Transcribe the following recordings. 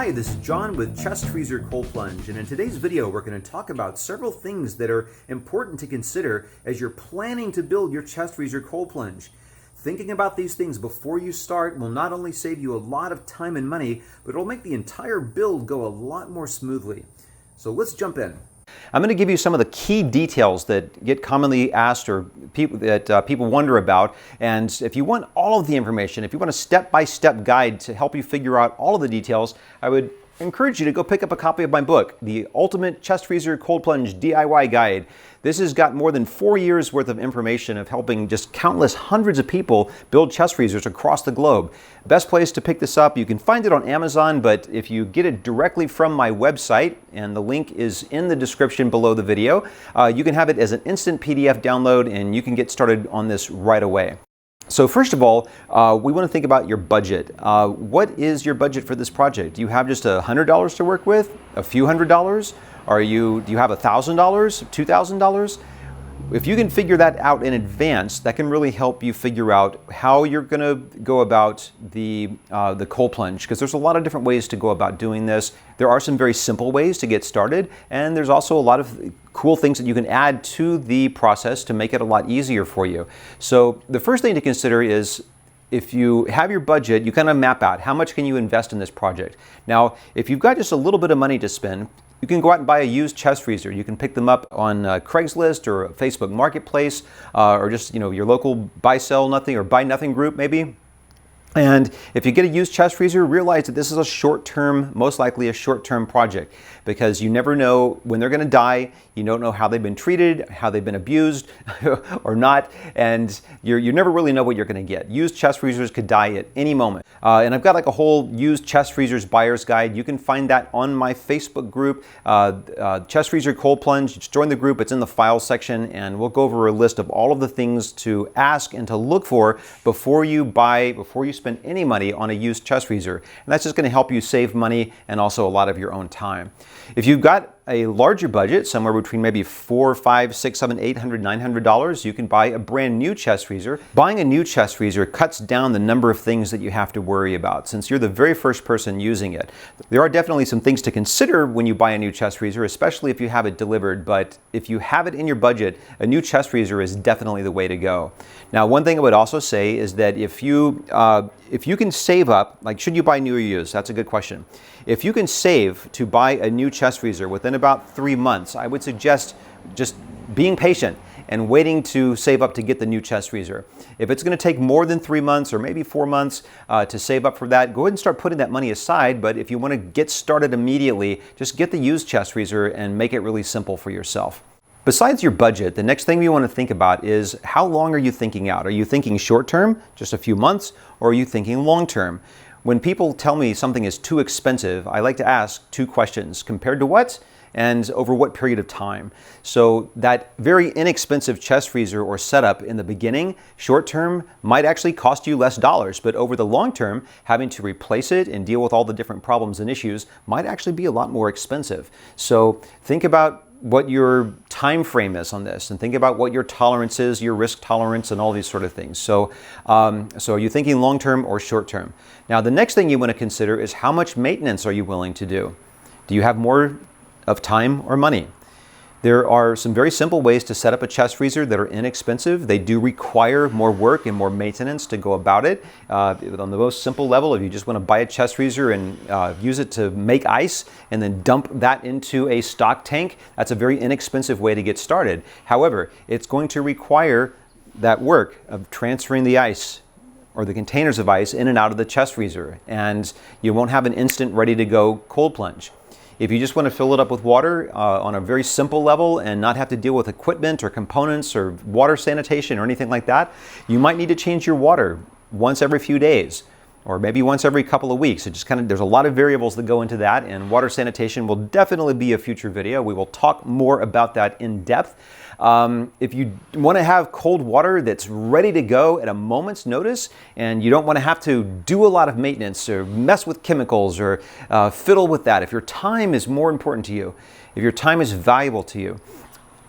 Hi, this is John with Chest Freezer Cold Plunge, and in today's video we're going to talk about several things that are important to consider as you're planning to build your chest freezer cold plunge. Thinking about these things before you start will not only save you a lot of time and money, but it'll make the entire build go a lot more smoothly. So let's jump in. I'm going to give you some of the key details that get commonly asked or people wonder about. And if you want all of the information, if you want a step-by-step guide to help you figure out all of the details, I would encourage you to go pick up a copy of my book, The Ultimate Chest Freezer Cold Plunge DIY Guide. This has got more than 4 years worth of information of helping just countless hundreds of people build chest freezers across the globe. Best place to pick this up, you can find it on Amazon, but if you get it directly from my website, and the link is in the description below the video, you can have it as an instant PDF download and you can get started on this right away. So first of all, we want to think about your budget. What is your budget for this project? Do you have just $100 to work with? A few $100s? Do you have $1,000? $2,000? If you can figure that out in advance, that can really help you figure out how you're going to go about the cold plunge, because there's a lot of different ways to go about doing this. There are some very simple ways to get started, and there's also a lot of cool things that you can add to the process to make it a lot easier for you. So the first thing to consider is, if you have your budget, you kind of map out how much can you invest in this project. Now, if you've got just a little bit of money to spend, you can go out and buy a used chest freezer. You can pick them up on Craigslist or Facebook Marketplace, or just your local buy sell nothing or buy nothing group maybe. And if you get a used chest freezer, realize that this is a short-term, most likely a short-term project, because you never know when they're going to die. You don't know how they've been treated, how they've been abused or not, and you never really know what you're going to get. Used chest freezers could die at any moment. And I've got like a whole used chest freezers buyer's guide. You can find that on my Facebook group, Chest Freezer Cold Plunge. Just join the group. It's in the files section, and we'll go over a list of all of the things to ask and to look for before you spend any money on a used chest freezer. And that's just going to help you save money and also a lot of your own time. If you've got a larger budget, somewhere between maybe $400, $500, $600, $700, $800, $900, you can buy a brand new chest freezer. Buying a new chest freezer cuts down the number of things that you have to worry about, since you're the very first person using it. There are definitely some things to consider when you buy a new chest freezer, especially if you have it delivered, but if you have it in your budget, a new chest freezer is definitely the way to go. Now, one thing I would also say is that if you can save up, like should you buy new or used? That's a good question. If you can save to buy a new chest freezer within about 3 months, I would suggest just being patient and waiting to save up to get the new chest freezer. If it's going to take more than 3 months or maybe 4 months to save up for that, go ahead and start putting that money aside. But if you want to get started immediately, just get the used chest freezer and make it really simple for yourself. Besides your budget, the next thing you want to think about is, how long are you thinking out? Are you thinking short term, just a few months, or are you thinking long term? When people tell me something is too expensive, I like to ask 2 questions: compared to what, and over what period of time? So that very inexpensive chest freezer or setup in the beginning, short term, might actually cost you less dollars, but over the long term, having to replace it and deal with all the different problems and issues might actually be a lot more expensive. So think about what your time frame is on this, and think about what your tolerance is, your risk tolerance, and all these sort of things. So are you thinking long term or short term? Now, the next thing you want to consider is, how much maintenance are you willing to do? Do you have more of time or money? There are some very simple ways to set up a chest freezer that are inexpensive. They do require more work and more maintenance to go about it. On the most simple level, if you just want to buy a chest freezer and use it to make ice and then dump that into a stock tank, that's a very inexpensive way to get started. However, it's going to require that work of transferring the ice or the containers of ice in and out of the chest freezer, and you won't have an instant ready to go cold plunge. If you just want to fill it up with water on a very simple level and not have to deal with equipment or components or water sanitation or anything like that, you might need to change your water once every few days, or maybe once every couple of weeks. It just there's a lot of variables that go into that, and water sanitation will definitely be a future video. We will talk more about that in depth. If you want to have cold water that's ready to go at a moment's notice, and you don't want to have to do a lot of maintenance or mess with chemicals or fiddle with that, if your time is more important to you, if your time is valuable to you,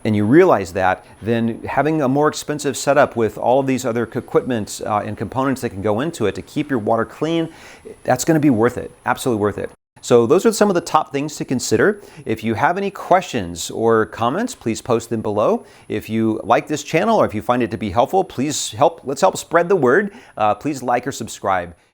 and you realize that, then having a more expensive setup with all of these other equipment and components that can go into it to keep your water clean, that's going to be worth it, absolutely worth it. So those are some of the top things to consider. If you have any questions or comments, please post them below. If you like this channel or if you find it to be helpful, let's help spread the word. Please like or subscribe.